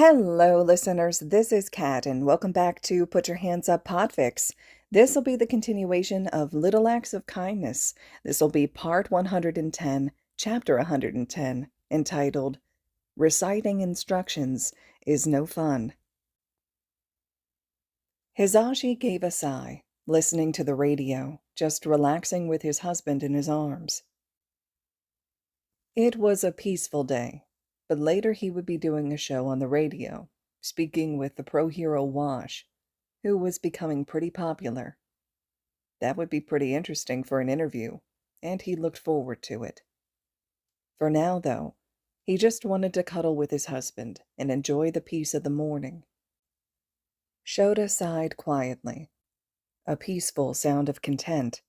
Hello, listeners. This is Kat, and welcome back to Put Your Hands Up Podfics. This will be the continuation of Little Acts of Kindness. This will be part 110, chapter 110, entitled Reciting Instructions is No Fun. Hizashi gave a sigh, listening to the radio, just relaxing with his husband in his arms. It was a peaceful day. But later he would be doing a show on the radio, speaking with the pro hero Wash, who was becoming pretty popular. That would be pretty interesting for an interview, and he looked forward to it. For now, though, he just wanted to cuddle with his husband and enjoy the peace of the morning. Shota sighed quietly, a peaceful sound of content.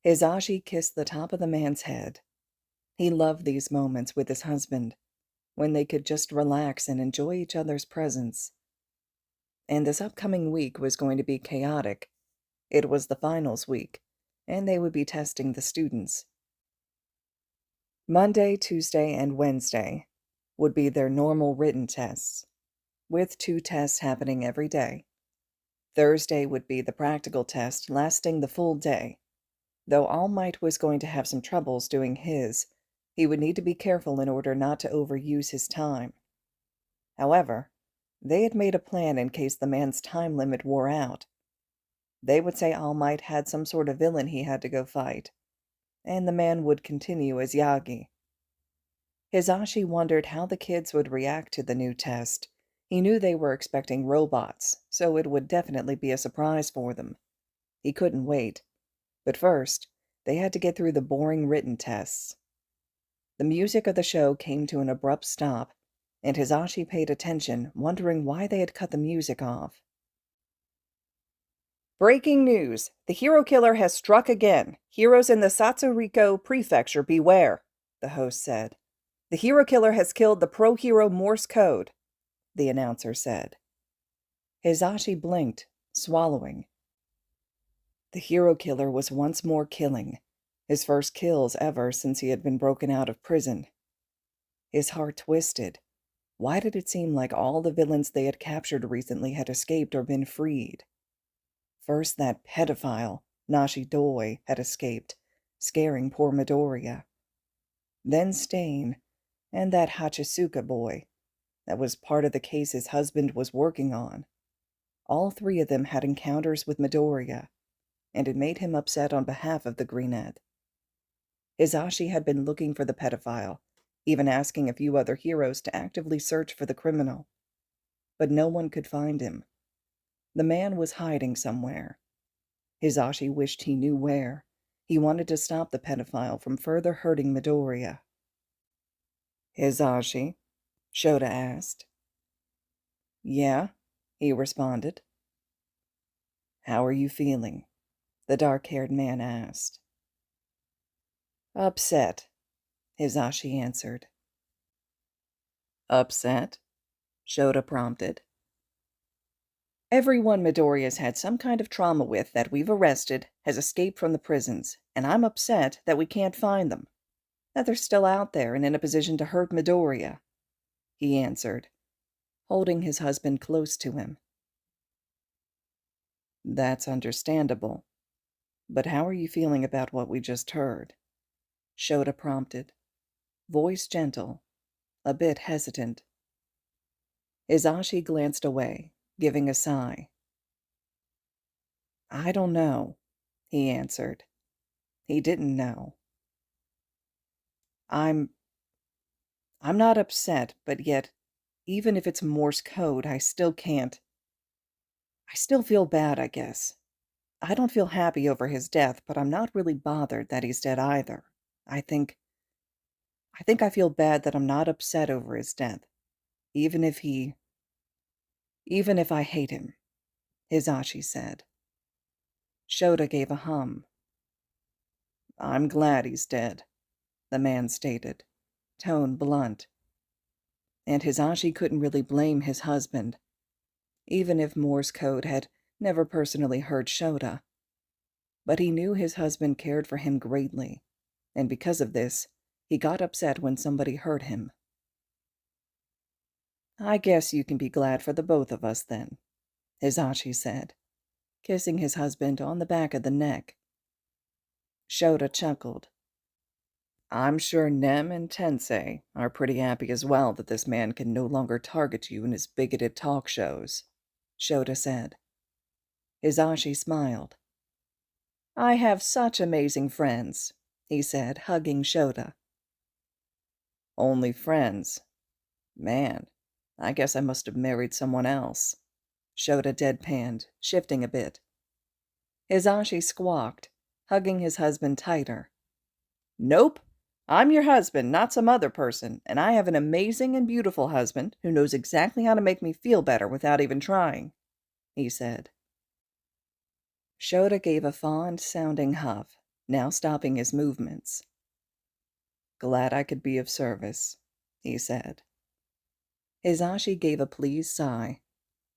Hizashi kissed the top of the man's head. He loved these moments with his husband, when they could just relax and enjoy each other's presence. And this upcoming week was going to be chaotic. It was the finals week, and they would be testing the students. Monday, Tuesday, and Wednesday would be their normal written tests, with 2 tests happening every day. Thursday would be the practical test lasting the full day. Though All Might was going to have some troubles doing his, he would need to be careful in order not to overuse his time. However, they had made a plan in case the man's time limit wore out. They would say All Might had some sort of villain he had to go fight, and the man would continue as Yagi. Hizashi wondered how the kids would react to the new test. He knew they were expecting robots, so it would definitely be a surprise for them. He couldn't wait. But first, they had to get through the boring written tests. The music of the show came to an abrupt stop, and Hizashi paid attention, wondering why they had cut the music off. Breaking news! The hero killer has struck again. Heroes in the Satsuriko Prefecture beware, the host said. The hero killer has killed the pro-hero Morse code, the announcer said. Hizashi blinked, swallowing. The hero killer was once more killing. His first kills ever since he had been broken out of prison. His heart twisted. Why did it seem like all the villains they had captured recently had escaped or been freed? First that pedophile, Nashi Doi, had escaped, scaring poor Midoriya. Then Stain, and that Hachisuka boy. That was part of the case his husband was working on. All 3 of them had encounters with Midoriya, and it made him upset on behalf of the Greenette. Hizashi had been looking for the pedophile, even asking a few other heroes to actively search for the criminal. But no one could find him. The man was hiding somewhere. Hizashi wished he knew where. He wanted to stop the pedophile from further hurting Midoriya. Hizashi? Shota asked. Yeah, he responded. How are you feeling? The dark-haired man asked. Upset, Hizashi answered. Upset? Shota prompted. Everyone Midoriya's had some kind of trauma with that we've arrested has escaped from the prisons, and I'm upset that we can't find them. That they're still out there and in a position to hurt Midoriya, he answered, holding his husband close to him. That's understandable. But how are you feeling about what we just heard? Shota prompted, voice gentle, a bit hesitant. Hizashi glanced away, giving a sigh. I don't know, he answered. He didn't know. I'm not upset, but yet, even if it's Morse code, I still feel bad, I guess. I don't feel happy over his death, but I'm not really bothered that he's dead either. I think I feel bad that I'm not upset over his death, even if I hate him, Hizashi said. Shota gave a hum. I'm glad he's dead, the man stated, tone blunt. And Hizashi couldn't really blame his husband, even if Morse code had never personally hurt Shota. But he knew his husband cared for him greatly, and because of this, he got upset when somebody hurt him. I guess you can be glad for the both of us, then, Hizashi said, kissing his husband on the back of the neck. Shota chuckled. I'm sure Nem and Tensei are pretty happy as well that this man can no longer target you in his bigoted talk shows, Shota said. Hizashi smiled. I have such amazing friends, he said, hugging Shota. Only friends? Man, I guess I must have married someone else, Shota deadpanned, shifting a bit. Hizashi squawked, hugging his husband tighter. Nope. I'm your husband, not some other person, and I have an amazing and beautiful husband who knows exactly how to make me feel better without even trying, he said. Shota gave a fond-sounding huff, now stopping his movements. Glad I could be of service, he said. Hizashi gave a pleased sigh,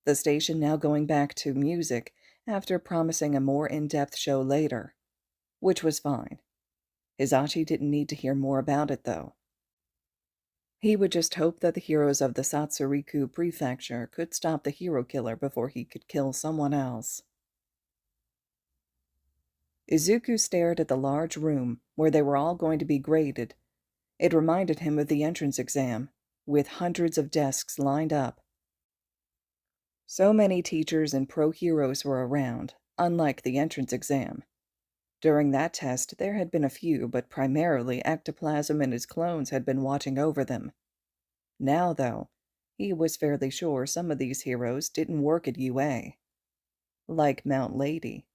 the station now going back to music after promising a more in-depth show later, which was fine. Hizashi didn't need to hear more about it, though. He would just hope that the heroes of the Satsuriku Prefecture could stop the hero killer before he could kill someone else. Izuku stared at the large room where they were all going to be graded. It reminded him of the entrance exam, with hundreds of desks lined up. So many teachers and pro-heroes were around, unlike the entrance exam. During that test, there had been a few, but primarily Ectoplasm and his clones had been watching over them. Now, though, he was fairly sure some of these heroes didn't work at UA. Like Mount Lady.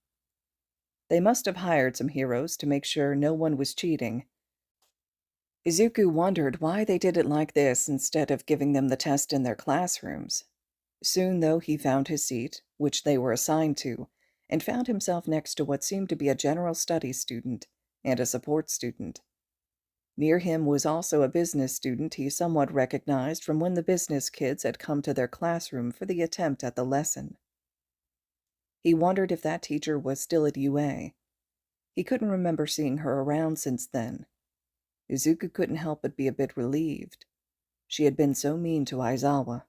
They must have hired some heroes to make sure no one was cheating. Izuku wondered why they did it like this instead of giving them the test in their classrooms. Soon, though, he found his seat, which they were assigned to, and found himself next to what seemed to be a general studies student and a support student. Near him was also a business student he somewhat recognized from when the business kids had come to their classroom for the attempt at the lesson. He wondered if that teacher was still at UA. He couldn't remember seeing her around since then. Izuku couldn't help but be a bit relieved. She had been so mean to Aizawa.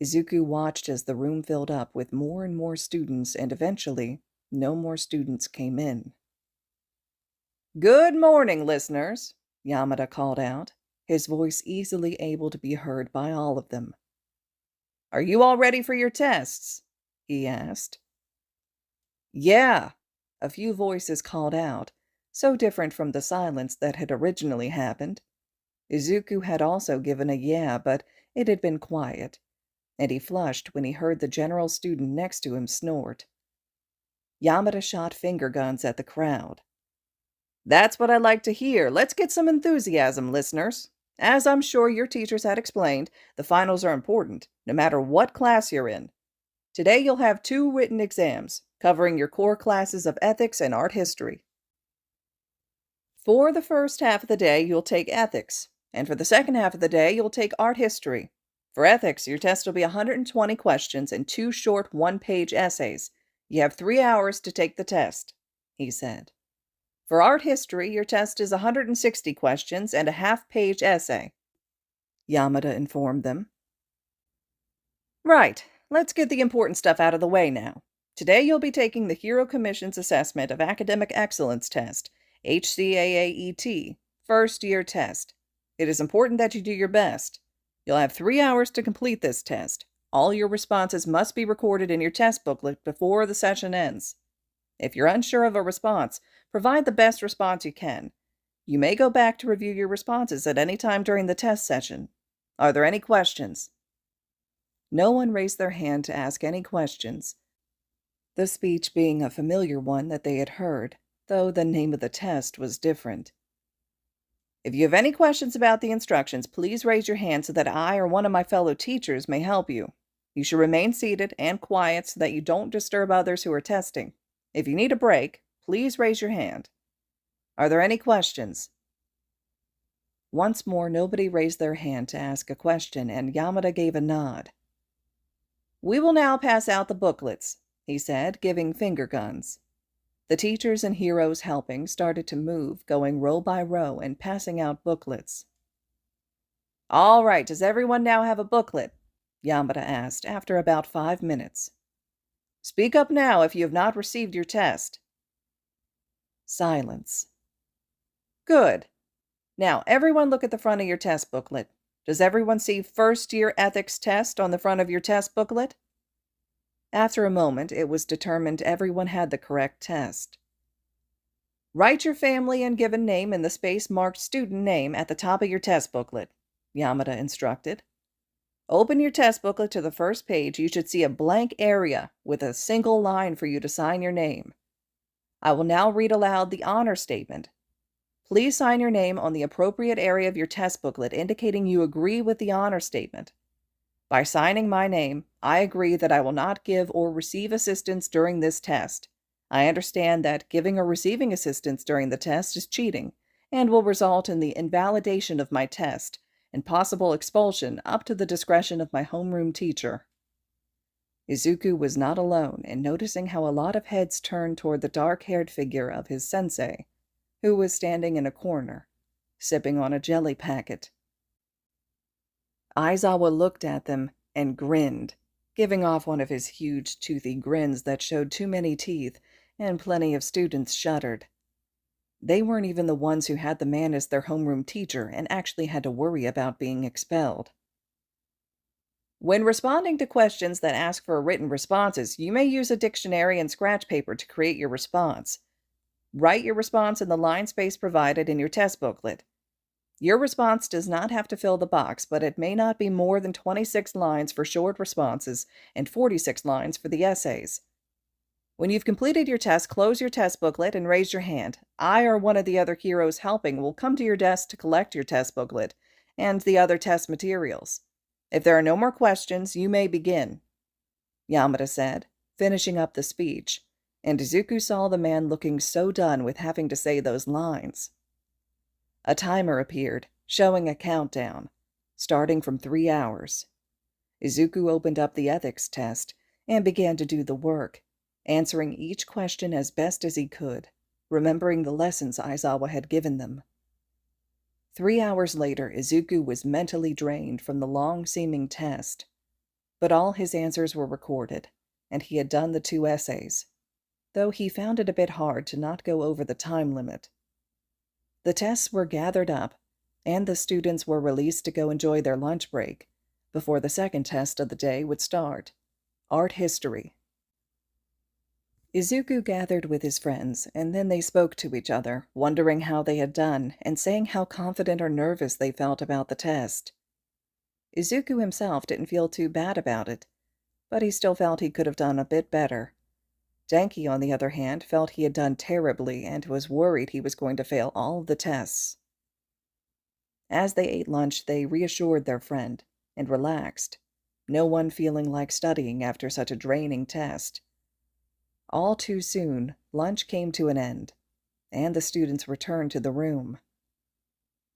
Izuku watched as the room filled up with more and more students, and eventually, no more students came in. Good morning, listeners, Yamada called out, his voice easily able to be heard by all of them. Are you all ready for your tests? He asked. Yeah, a few voices called out, so different from the silence that had originally happened. Izuku had also given a yeah, but it had been quiet, and he flushed when he heard the general student next to him snort. Yamada shot finger guns at the crowd. That's what I like to hear. Let's get some enthusiasm, listeners. As I'm sure your teachers had explained, the finals are important, no matter what class you're in. Today you'll have 2 written exams, covering your core classes of ethics and art history. For the first half of the day, you'll take ethics, and for the second half of the day, you'll take art history. For ethics, your test will be 120 questions and 2 short 1-page essays. You have 3 hours to take the test, he said. For art history, your test is 160 questions and a half-page essay, Yamada informed them. Right, let's get the important stuff out of the way now. Today you'll be taking the Hero Commission's Assessment of Academic Excellence Test, HCAAET, first-year test. It is important that you do your best. You'll have 3 hours to complete this test. All your responses must be recorded in your test booklet before the session ends. If you're unsure of a response, provide the best response you can. You may go back to review your responses at any time during the test session. Are there any questions? No one raised their hand to ask any questions, the speech being a familiar one that they had heard, though the name of the test was different. If you have any questions about the instructions, please raise your hand so that I or one of my fellow teachers may help you. You should remain seated and quiet so that you don't disturb others who are testing. If you need a break, please raise your hand. Are there any questions? Once more, nobody raised their hand to ask a question, and Yamada gave a nod. We will now pass out the booklets, he said, giving finger guns. The teachers and heroes helping started to move, going row by row and passing out booklets. All right, does everyone now have a booklet? Yamada asked after about 5 minutes. Speak up now if you have not received your test. Silence. Good. Now, everyone look at the front of your test booklet. Does everyone see first year ethics test on the front of your test booklet? After a moment, it was determined everyone had the correct test. Write your family and given name in the space marked student name at the top of your test booklet, Yamada instructed. Open your test booklet to the first page. You should see a blank area with a single line for you to sign your name. I will now read aloud the honor statement. Please sign your name on the appropriate area of your test booklet indicating you agree with the honor statement. By signing my name, I agree that I will not give or receive assistance during this test. I understand that giving or receiving assistance during the test is cheating and will result in the invalidation of my test and possible expulsion up to the discretion of my homeroom teacher. Izuku was not alone in noticing how a lot of heads turned toward the dark-haired figure of his sensei, who was standing in a corner, sipping on a jelly packet. Aizawa looked at them and grinned, giving off one of his huge, toothy grins that showed too many teeth, and plenty of students shuddered. They weren't even the ones who had the man as their homeroom teacher and actually had to worry about being expelled. When responding to questions that ask for written responses, you may use a dictionary and scratch paper to create your response. Write your response in the line space provided in your test booklet. Your response does not have to fill the box, but it may not be more than 26 lines for short responses and 46 lines for the essays. When you've completed your test, close your test booklet and raise your hand. I or one of the other heroes helping will come to your desk to collect your test booklet and the other test materials. If there are no more questions, you may begin, Yamada said, finishing up the speech, and Izuku saw the man looking so done with having to say those lines. A timer appeared, showing a countdown, starting from 3 hours. Izuku opened up the ethics test and began to do the work, answering each question as best as he could, remembering the lessons Aizawa had given them. 3 hours later, Izuku was mentally drained from the long-seeming test, but all his answers were recorded, and he had done the 2 essays, though he found it a bit hard to not go over the time limit. The tests were gathered up, and the students were released to go enjoy their lunch break before the second test of the day would start, art history. Izuku gathered with his friends, and then they spoke to each other, wondering how they had done and saying how confident or nervous they felt about the test. Izuku himself didn't feel too bad about it, but he still felt he could have done a bit better. Denki, on the other hand, felt he had done terribly and was worried he was going to fail all of the tests. As they ate lunch, they reassured their friend and relaxed, no one feeling like studying after such a draining test. All too soon, lunch came to an end, and the students returned to the room.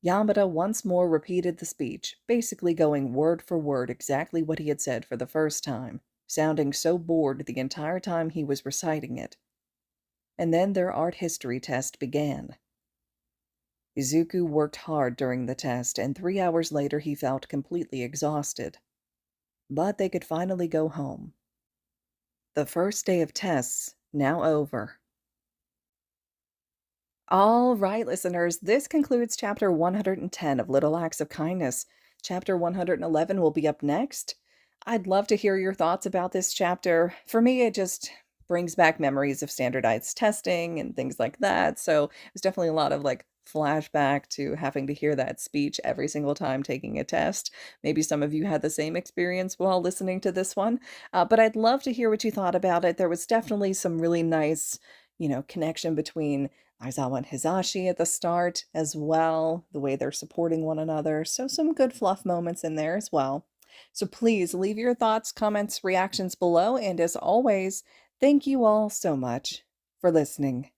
Yamada once more repeated the speech, basically going word for word exactly what he had said for the first time, sounding so bored the entire time he was reciting it. And then their art history test began. Izuku worked hard during the test, and 3 hours later he felt completely exhausted. But they could finally go home. The first day of tests now over. All right, listeners, this concludes Chapter 110 of Little Acts of Kindness. Chapter 111 will be up next. I'd love to hear your thoughts about this chapter. For me, it just brings back memories of standardized testing and things like that. So it was definitely a lot of flashback to having to hear that speech every single time taking a test. Maybe some of you had the same experience while listening to this one. But I'd love to hear what you thought about it. There was definitely some really nice, connection between Aizawa and Hisashi at the start as well, the way they're supporting one another. So some good fluff moments in there as well. So please leave your thoughts, comments, reactions below. And as always, thank you all so much for listening.